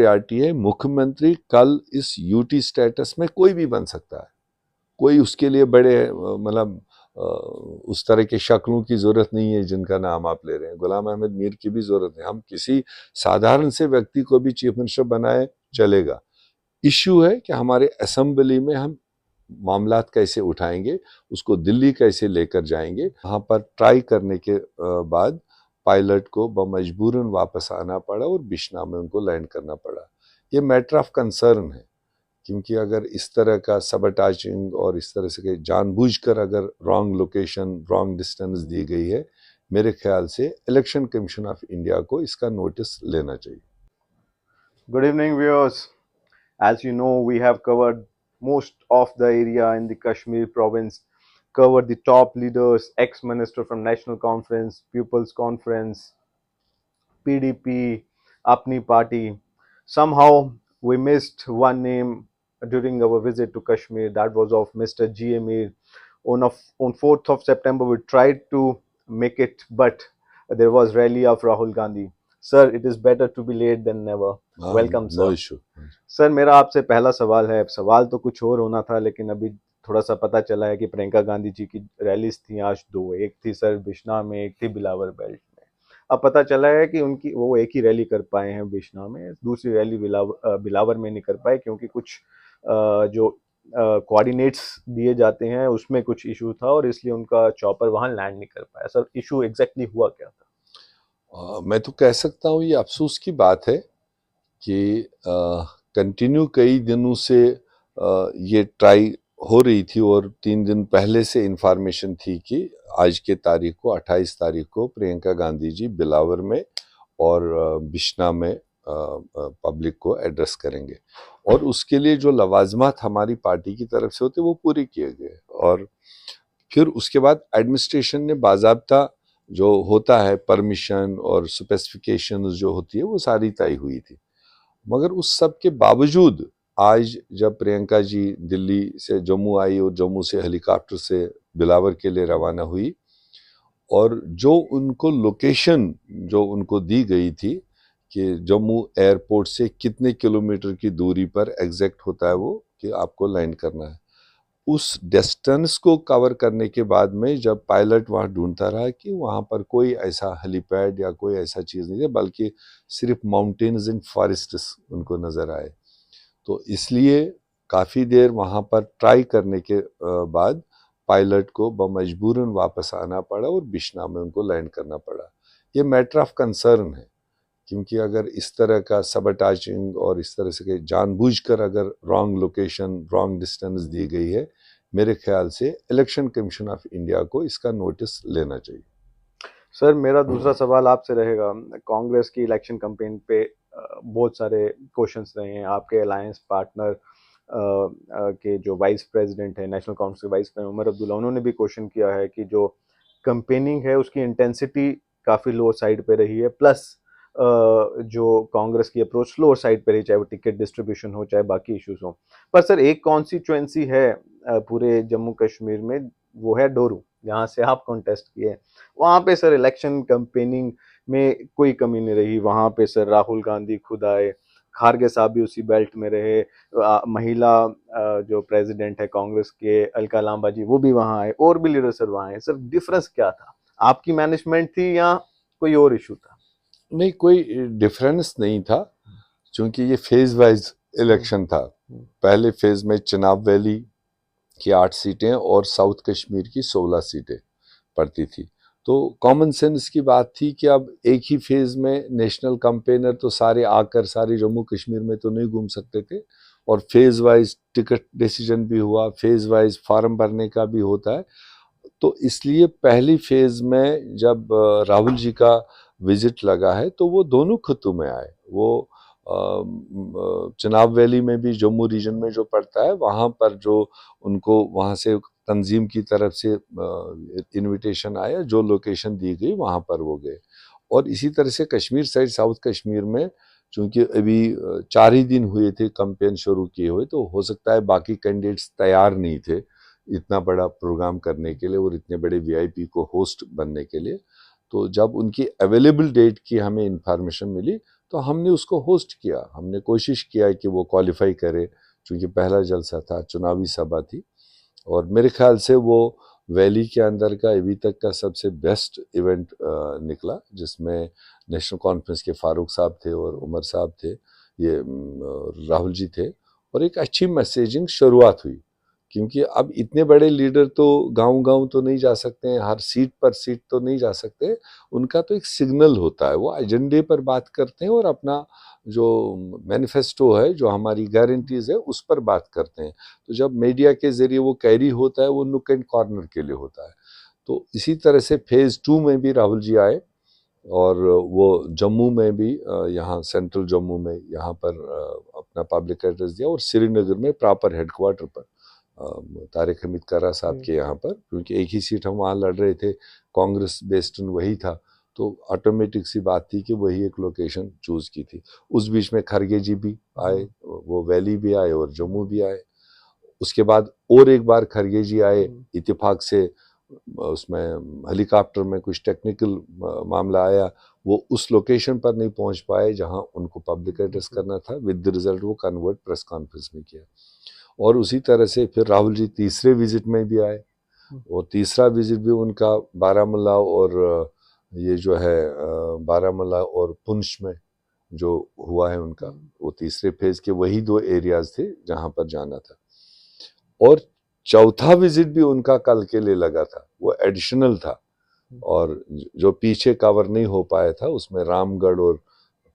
Reality है, मुख्यमंत्री कल इस यूटी स्टेटस में कोई भी बन सकता है। कोई उसके लिए बड़े मतलब उस तरह के शक्लों की जरूरत नहीं है जिनका नाम आप ले रहे हैं। गुलाम अहमद मीर की भी जरूरत है। हम किसी साधारण से व्यक्ति को भी चीफ मिनिस्टर बनाए चलेगा। इश्यू है कि हमारे असेंबली में हम मामलात कैसे उठाएंगे, उसको दिल्ली कैसे लेकर जाएंगे। वहाँ पर ट्राई करने के बाद पायलट को बमजबूरन वापस आना पड़ा और बिश्ना में उनको लैंड करना पड़ा। ये मैटर ऑफ कंसर्न है, क्योंकि अगर इस तरह का सबटाचिंग और इस तरह से जानबूझकर अगर रॉन्ग लोकेशन रॉन्ग डिस्टेंस दी गई है, मेरे ख्याल से इलेक्शन कमीशन ऑफ इंडिया को इसका नोटिस लेना चाहिए। Good evening, viewers. As you know, we have covered most of the area in the Kashmir province, covered the top leaders, ex-minister from National Conference, People's Conference, PDP, Apni Party. Somehow, we missed one name during our visit to Kashmir. That was of Mr. G. Amir. On 4th of September, we tried to make it, but there was rally of Rahul Gandhi. Sir, it is better to be late than never. Welcome no sir. Issue. Sir मेरा आपसे पहला सवाल है, सवाल तो कुछ और होना था लेकिन अभी थोड़ा सा पता चला है कि प्रियंका गांधी जी की रैलीज थी आज दो, एक थी सर बिश्ना में, एक थी बिलावर बेल्ट में। अब पता चला है कि उनकी वो एक ही रैली कर पाए हैं बिश्ना में, दूसरी रैली बिलावर में नहीं कर पाए क्योंकि कुछ जो कोऑर्डिनेट्स दिए जाते हैं उसमें कुछ इशू था और इसलिए उनका चॉपर वहां लैंड नहीं कर पाया। सर इशू एग्जैक्टली हुआ क्या था? मैं तो कह सकता हूँ ये अफसोस की बात है कि कंटिन्यू कई दिनों से ये ट्राई हो रही थी और 3 दिन पहले से इंफॉर्मेशन थी कि आज के तारीख को 28 तारीख को प्रियंका गांधी जी बिलावर में और बिश्ना में पब्लिक को एड्रेस करेंगे और उसके लिए जो लवाजमात हमारी पार्टी की तरफ से होते वो पूरे किए गए। और फिर उसके बाद एडमिनिस्ट्रेशन ने बाज़ाब्ता जो होता है परमिशन और स्पेसिफिकेशंस जो होती है वो सारी तय हुई थी। मगर उस सब के बावजूद आज जब प्रियंका जी दिल्ली से जम्मू आई और जम्मू से हेलीकॉप्टर से बिलावर के लिए रवाना हुई और जो उनको लोकेशन जो उनको दी गई थी कि जम्मू एयरपोर्ट से कितने किलोमीटर की दूरी पर एग्जैक्ट होता है वो कि आपको लैंड करना है, उस डिस्टेंस को कवर करने के बाद में जब पायलट वहाँ ढूंढता रहा कि वहाँ पर कोई ऐसा हेलीपैड या कोई ऐसा चीज़ नहीं है बल्कि सिर्फ माउंटेन्स एंड फॉरेस्ट्स उनको नज़र आए, तो इसलिए काफ़ी देर वहाँ पर ट्राई करने के बाद पायलट को बमजबूरन वापस आना पड़ा और बिश्ना में उनको लैंड करना पड़ा। ये मैटर ऑफ कंसर्न है, क्योंकि अगर इस तरह का सबटाचिंग और इस तरह से जानबूझकर अगर रॉन्ग लोकेशन रॉन्ग डिस्टेंस दी गई है, मेरे ख्याल से इलेक्शन कमीशन ऑफ इंडिया को इसका नोटिस लेना चाहिए। सर मेरा दूसरा सवाल आपसे रहेगा, कांग्रेस की इलेक्शन कैंपेन पे बहुत सारे क्वेश्चंस रहे हैं। आपके अलायंस पार्टनर के जो वाइस प्रेसिडेंट है नेशनल कांग्रेस के वाइस प्रेसिडेंट उमर अब्दुल्ला, उन्होंने भी क्वेश्चन किया है कि जो कैंपेनिंग है उसकी इंटेंसिटी काफ़ी लो साइड पे रही है, प्लस जो कांग्रेस की अप्रोच स्लोअर साइड पे रही, चाहे वो टिकट डिस्ट्रीब्यूशन हो चाहे बाकी इश्यूज हो। पर सर एक कॉन्स्टिट्यूएंसी है पूरे जम्मू कश्मीर में, वो है डोरू, जहाँ से आप कॉन्टेस्ट किए। वहाँ पे सर इलेक्शन कैंपेनिंग में कोई कमी नहीं रही। वहाँ पे सर राहुल गांधी खुद आए, खारगे साहब भी उसी बेल्ट में रहे, महिला जो प्रेसिडेंट है कांग्रेस के अलका लांबा जी वो भी वहाँ आए, और भी लीडर सर वहाँ आए। सर डिफरेंस क्या था? आपकी मैनेजमेंट थी या कोई और इशू था? नहीं, कोई डिफरेंस नहीं था, क्योंकि ये फेज वाइज इलेक्शन था। पहले फेज में चिनाब वैली की 8 सीटें और साउथ कश्मीर की 16 सीटें पड़ती थी, तो कॉमन सेंस की बात थी कि अब एक ही फेज में नेशनल कैंपेनर तो सारे आकर सारे जम्मू कश्मीर में तो नहीं घूम सकते थे, और फेज वाइज टिकट डिसीजन भी हुआ, फेज वाइज फॉर्म भरने का भी होता है। तो इसलिए पहली फेज में जब राहुल जी का विजिट लगा है तो वो दोनों खित्तों में आए। वो चिनाब वैली में भी जम्मू रीजन में जो पड़ता है वहाँ पर जो उनको वहाँ से तंजीम की तरफ से इनविटेशन आया, जो लोकेशन दी गई वहाँ पर वो गए। और इसी तरह से कश्मीर साइड साउथ कश्मीर में चूंकि अभी 4 ही दिन हुए थे कैंपेन शुरू किए हुए, तो हो सकता है बाकी कैंडिडेट्स तैयार नहीं थे इतना बड़ा प्रोग्राम करने के लिए और इतने बड़े वीआईपी को होस्ट बनने के लिए। तो जब उनकी अवेलेबल डेट की हमें इंफॉर्मेशन मिली तो हमने उसको होस्ट किया, हमने कोशिश किया कि वो क्वालिफाई करे, चूँकि पहला जलसा था, चुनावी सभा थी। और मेरे ख्याल से वो वैली के अंदर का अभी तक का सबसे बेस्ट इवेंट निकला, जिसमें नेशनल कॉन्फ्रेंस के फारूक साहब थे और उमर साहब थे, ये राहुल जी थे, और एक अच्छी मैसेजिंग शुरुआत हुई। क्योंकि अब इतने बड़े लीडर तो गांव-गांव तो नहीं जा सकते हैं, हर सीट पर सीट तो नहीं जा सकते। उनका तो एक सिग्नल होता है, वो एजेंडे पर बात करते हैं और अपना जो मैनिफेस्टो है, जो हमारी गारंटीज़ है, उस पर बात करते हैं। तो जब मीडिया के ज़रिए वो कैरी होता है, वो नुक एंड कॉर्नर के लिए होता है। तो इसी तरह से फेज़ 2 में भी राहुल जी आए, और वो जम्मू में भी यहाँ सेंट्रल जम्मू में यहाँ पर अपना पब्लिक एड्रेस दिया, और श्रीनगर में प्रॉपर हेडक्वार्टर पर तारिक हमीद कर्रा साहब के यहाँ पर, क्योंकि एक ही सीट हम वहाँ लड़ रहे थे, कांग्रेस बेस्ड वही था, तो ऑटोमेटिक सी बात थी कि वही एक लोकेशन चूज की थी। उस बीच में खरगे जी भी आए, वो वैली भी आए और जम्मू भी आए। उसके बाद और एक बार खरगे जी आए, इत्तेफाक से उसमें हेलीकॉप्टर में कुछ टेक्निकल मामला आया, वो उस लोकेशन पर नहीं पहुंच पाए जहां उनको पब्लिक एड्रेस करना था। विद द रिजल्ट वो कन्वर्ट प्रेस कॉन्फ्रेंस में किया। और उसी तरह से फिर राहुल जी तीसरे विजिट में भी आए, और तीसरा विजिट भी उनका बारामूला और ये जो है बारामूला और पुंछ में जो हुआ है उनका, वो तीसरे फेज के वही 2 एरियाज थे जहां पर जाना था। और चौथा विजिट भी उनका कल के लिए लगा था, वो एडिशनल था, और जो पीछे कवर नहीं हो पाया था उसमें रामगढ़ और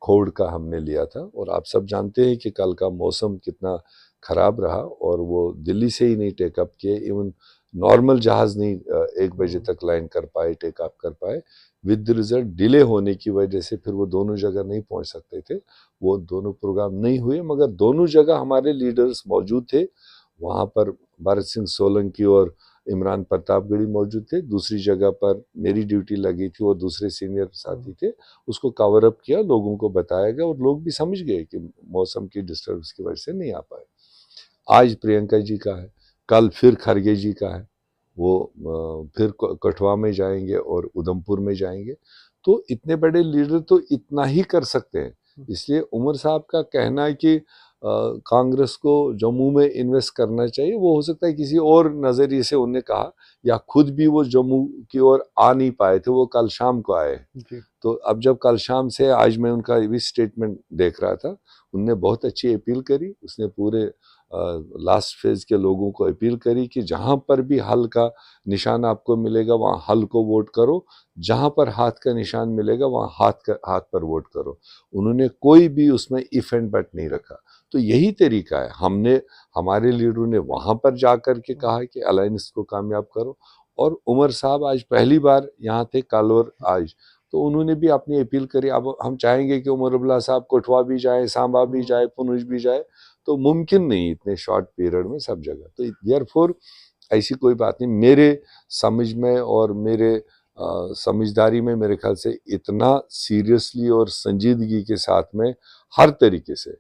खोड़ का हमने लिया था। और आप सब जानते हैं कि कल का मौसम कितना खराब रहा, और वो दिल्ली से ही नहीं टेकअप किए, इवन नॉर्मल जहाज नहीं 1 बजे तक लैंड कर पाए, टेकअप कर पाए। विद रिजल्ट डिले होने की वजह से फिर वो दोनों जगह नहीं पहुंच सकते थे, वो दोनों प्रोग्राम नहीं हुए, मगर दोनों जगह हमारे लीडर्स मौजूद थे। वहाँ पर भरत सिंह सोलंकी और इमरान प्रतापगढ़ी मौजूद थे, दूसरी जगह पर मेरी ड्यूटी लगी थी और दूसरे सीनियर साथी थे, उसको कवर अप किया, लोगों को बताया गया, और लोग भी समझ गए कि मौसम की डिस्टर्बेंस की वजह से नहीं आ पाए। आज प्रियंका जी का है, कल फिर खरगे जी का है, वो फिर कठुआ में जाएंगे और उधमपुर में जाएंगे। तो इतने बड़े लीडर तो इतना ही कर सकते हैं। इसलिए उमर साहब का कहना है कि कांग्रेस को जम्मू में इन्वेस्ट करना चाहिए, वो हो सकता है किसी और नज़रिए से उन्होंने कहा, या खुद भी वो जम्मू की ओर आ नहीं पाए थे, वो कल शाम को आए। तो अब जब कल शाम से, आज मैं उनका भी स्टेटमेंट देख रहा था, उनने बहुत अच्छी अपील करी, उसने पूरे लास्ट फेज के लोगों को अपील करी कि जहां पर भी हल का निशान आपको मिलेगा वहां हल को वोट करो, जहां पर हाथ का निशान मिलेगा वहां हाथ पर वोट करो। उन्होंने कोई भी उसमें इफ एंड बट नहीं रखा। तो यही तरीका है, हमने, हमारे लीडरों ने वहां पर जाकर के कहा कि अलायंस को कामयाब करो। और उमर साहब आज पहली बार यहाँ थे, कल और आज, तो उन्होंने भी अपनी अपील करी। अब हम चाहेंगे कि उमर अब्दुल्ला साहब कठुआ भी जाए, सांबा भी जाए, पुंछ भी जाए, तो मुमकिन नहीं इतने शॉर्ट पीरियड में सब जगह। तो देयरफॉर ऐसी कोई बात नहीं मेरे समझ में, और मेरे समझदारी में, मेरे ख्याल से इतना सीरियसली और संजीदगी के साथ में हर तरीके से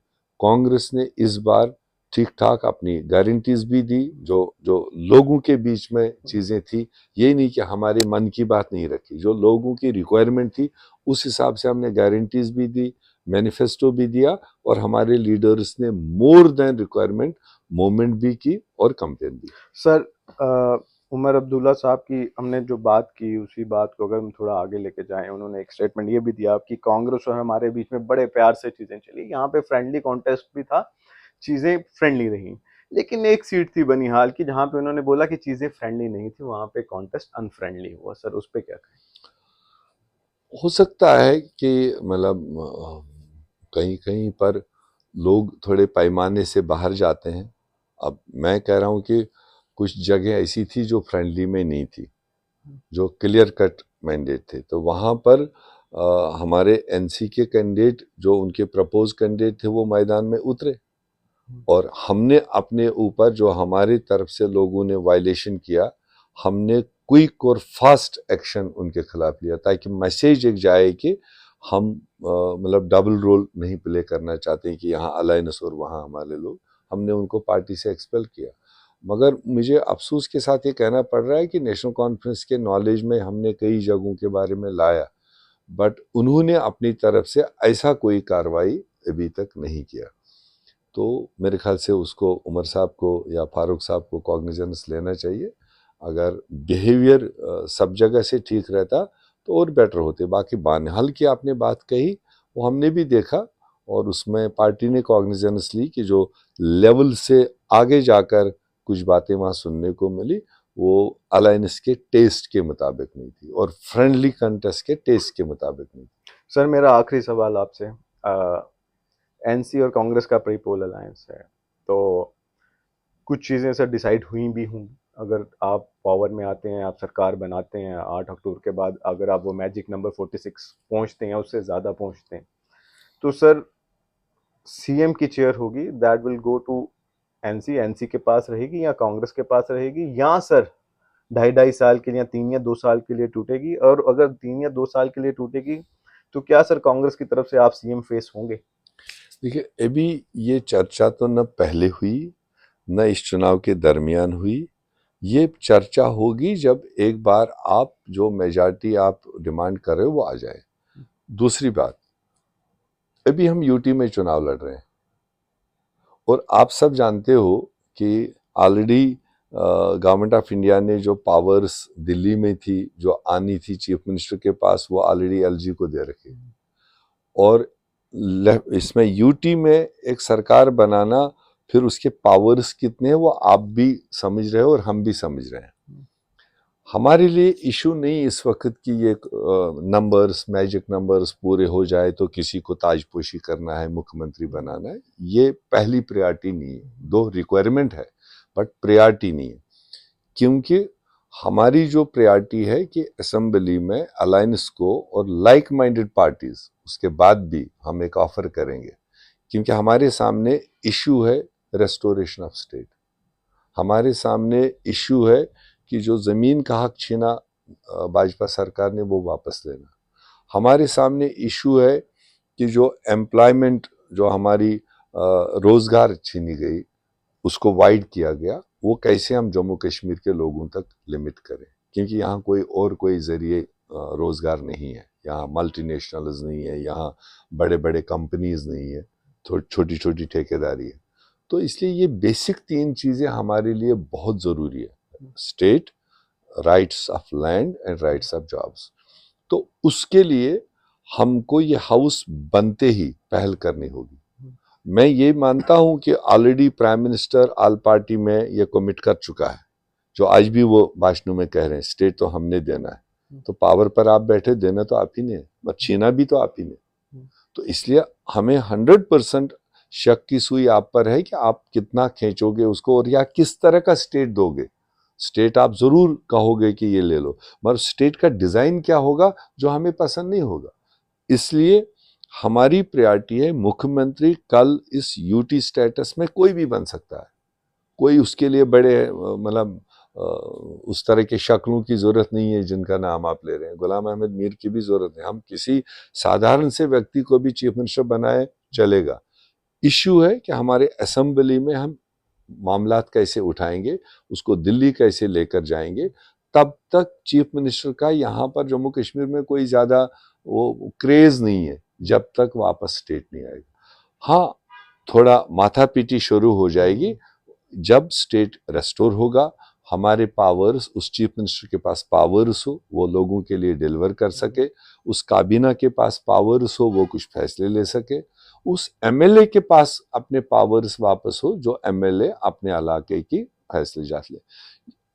कांग्रेस ने इस बार ठीक ठाक अपनी गारंटीज भी दी, जो जो लोगों के बीच में चीज़ें थी। ये नहीं कि हमारे मन की बात नहीं रखी, जो लोगों की रिक्वायरमेंट थी उस हिसाब से हमने गारंटीज भी दी, मैनिफेस्टो भी दिया, और हमारे लीडर्स ने मोर देन रिक्वायरमेंट मूवमेंट भी की और कैंपेन भी। सर, उमर अब्दुल्ला साहब की हमने जो बात की, उसी बात को अगर हम थोड़ा आगे लेके जाएं, उन्होंने एक स्टेटमेंट ये भी दिया कि कांग्रेस और हमारे बीच में बड़े प्यार से चीजें चली, यहाँ पे फ्रेंडली कॉन्टेस्ट भी था, चीजें फ्रेंडली रही। लेकिन एक सीट थी बनिहाल की जहां पे उन्होंने बोला कि चीजें फ्रेंडली नहीं थी, वहां पे कॉन्टेस्ट अनफ्रेंडली हुआ। सर उस पे क्या कहें? हो सकता है कि मतलब कहीं कहीं पर लोग थोड़े पैमाने से बाहर जाते हैं। अब मैं कह रहा हूँ कि कुछ जगह ऐसी थी जो फ्रेंडली में नहीं थी, जो क्लियर कट मैंडेट थे, तो वहाँ पर हमारे एनसी के कैंडिडेट, जो उनके प्रपोज कैंडिडेट थे, वो मैदान में उतरे, और हमने अपने ऊपर जो हमारी तरफ से लोगों ने वायलेशन किया, हमने क्विक और फास्ट एक्शन उनके खिलाफ लिया, ताकि मैसेज एक जाए कि हम मतलब डबल रोल नहीं प्ले करना चाहते कि यहाँ अलायंस और वहाँ हमारे लोग। हमने उनको पार्टी से एक्सपेल किया। मगर मुझे अफसोस के साथ ये कहना पड़ रहा है कि नेशनल कॉन्फ्रेंस के नॉलेज में हमने कई जगहों के बारे में लाया, बट उन्होंने अपनी तरफ से ऐसा कोई कार्रवाई अभी तक नहीं किया। तो मेरे ख्याल से उसको उमर साहब को या फारूक साहब को कॉग्निजेंस लेना चाहिए। अगर बिहेवियर सब जगह से ठीक रहता तो और बेटर होते। बाकी बानहाल की आपने बात कही, वो हमने भी देखा और उसमें पार्टी ने कॉग्निजेंस ली कि जो लेवल से आगे जाकर कुछ बातें वहाँ सुनने को मिली वो अलायंस के टेस्ट के मुताबिक नहीं थी और फ्रेंडली कंटेस्ट के टेस्ट के मुताबिक नहीं थी। सर मेरा आखिरी सवाल आपसे, एनसी और कांग्रेस का प्री पोल अलायंस है, तो कुछ चीज़ें सर डिसाइड हुई भी हों। अगर आप पावर में आते हैं, आप सरकार बनाते हैं 8 अक्टूबर के बाद, अगर आप वो मैजिक नंबर 46 पहुंचते हैं, उससे ज़्यादा पहुंचते हैं, तो सर सीएम की चेयर होगी, that will go to NC, NC के पास रहेगी या कांग्रेस के पास रहेगी, या सर 2.5 साल के लिए या 3 या 2 साल के लिए टूटेगी? और अगर 3 या 2 साल के लिए टूटेगी तो क्या सर कांग्रेस की तरफ से आप सीएम फेस होंगे? देखिए, अभी ये चर्चा तो न पहले हुई न इस चुनाव के दरमियान हुई। ये चर्चा होगी जब एक बार आप जो मेजॉरिटी आप डिमांड कर रहे हो वो आ जाए। दूसरी बात, अभी हम यूटी में चुनाव लड़ रहे हैं और आप सब जानते हो कि ऑलरेडी गवर्नमेंट ऑफ इंडिया ने जो पावर्स दिल्ली में थी जो आनी थी चीफ मिनिस्टर के पास, वो ऑलरेडी एलजी को दे रखी। और इसमें यूटी में एक सरकार बनाना, फिर उसके पावर्स कितने हैं वो आप भी समझ रहे हो और हम भी समझ रहे हैं। हमारे लिए इशू नहीं इस वक्त कि ये नंबर्स, मैजिक नंबर्स पूरे हो जाए तो किसी को ताजपोशी करना है, मुख्यमंत्री बनाना है, ये पहली प्रायोरिटी नहीं है। दो रिक्वायरमेंट है बट प्रायोरिटी नहीं है। क्योंकि हमारी जो प्रायोरिटी है कि असेंबली में अलायंस को और लाइक माइंडेड पार्टीज उसके बाद भी हम एक ऑफर करेंगे, क्योंकि हमारे सामने इशू है रेस्टोरेशन ऑफ स्टेट। हमारे सामने इशू है कि जो ज़मीन का हक छीना भाजपा सरकार ने वो वापस लेना। हमारे सामने इशू है कि जो एम्प्लॉयमेंट, जो हमारी रोज़गार छीनी गई, उसको वाइड किया गया, वो कैसे हम जम्मू कश्मीर के लोगों तक लिमिट करें, क्योंकि यहाँ कोई ज़रिए रोज़गार नहीं है। यहाँ मल्टीनेशनल्स नहीं है, यहाँ बड़े बड़े कंपनीज नहीं है, छोटी छोटी ठेकेदारी है। तो इसलिए ये बेसिक 3 चीज़ें हमारे लिए बहुत ज़रूरी है, state, rights of land and rights of jobs. तो उसके लिए हमको ये हाउस बनते ही पहल करनी होगी। मैं ये मानता हूं कि already prime minister all party में ये कमिट कर चुका है, जो आज भी वो भाषणों में कह रहे हैं स्टेट तो हमने देना है। तो पावर पर आप बैठे, देना तो आप ही ने, बट छीना भी तो आप ही ने। तो इसलिए हमें 100% शक की सुई आप पर है कि आप कितना खींचोगे उसको और या किस तरह का स्टेट दोगे। स्टेट आप जरूर कहोगे कि ये ले लो, मगर स्टेट का डिजाइन क्या होगा जो हमें पसंद नहीं होगा। इसलिए हमारी प्रायोरिटी है मुख्यमंत्री कल इस यूटी स्टेटस में कोई भी बन सकता है। कोई उसके लिए बड़े मतलब उस तरह के शक्लों की जरूरत नहीं है जिनका नाम आप ले रहे हैं। गुलाम अहमद मीर की भी जरूरत नहीं, हम किसी साधारण से व्यक्ति को भी चीफ मिनिस्टर बनाए चलेगा। इश्यू है कि हमारे असेंबली में हम मामलात कैसे उठाएंगे, उसको दिल्ली कैसे लेकर जाएंगे। तब तक चीफ मिनिस्टर का यहाँ पर जम्मू कश्मीर में कोई ज़्यादा वो क्रेज नहीं है जब तक वापस स्टेट नहीं आएगा। हाँ, थोड़ा माथापीटी शुरू हो जाएगी जब स्टेट रेस्टोर होगा, हमारे पावर्स, उस चीफ मिनिस्टर के पास पावर्स हो वो लोगों के लिए डिलीवर कर सके, उस काबीना के पास पावर्स हो वो कुछ फैसले ले सके, उस एमएलए के पास अपने पावर्स वापस हो जो एमएलए अपने इलाके की फैसले जात ले।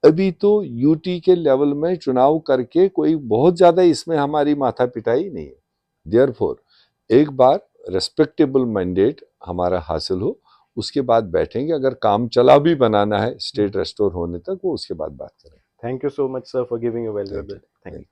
अभी तो यूटी के लेवल में चुनाव करके कोई बहुत ज्यादा इसमें हमारी माथा पिटाई नहीं है। देयरफॉर एक बार रेस्पेक्टेबल मैंडेट हमारा हासिल हो, उसके बाद बैठेंगे। अगर काम चला भी बनाना है स्टेट रेस्टोर होने तक, वो उसके बाद बात करें। Thank you so much sir for giving your thank valuable. You. Thank you.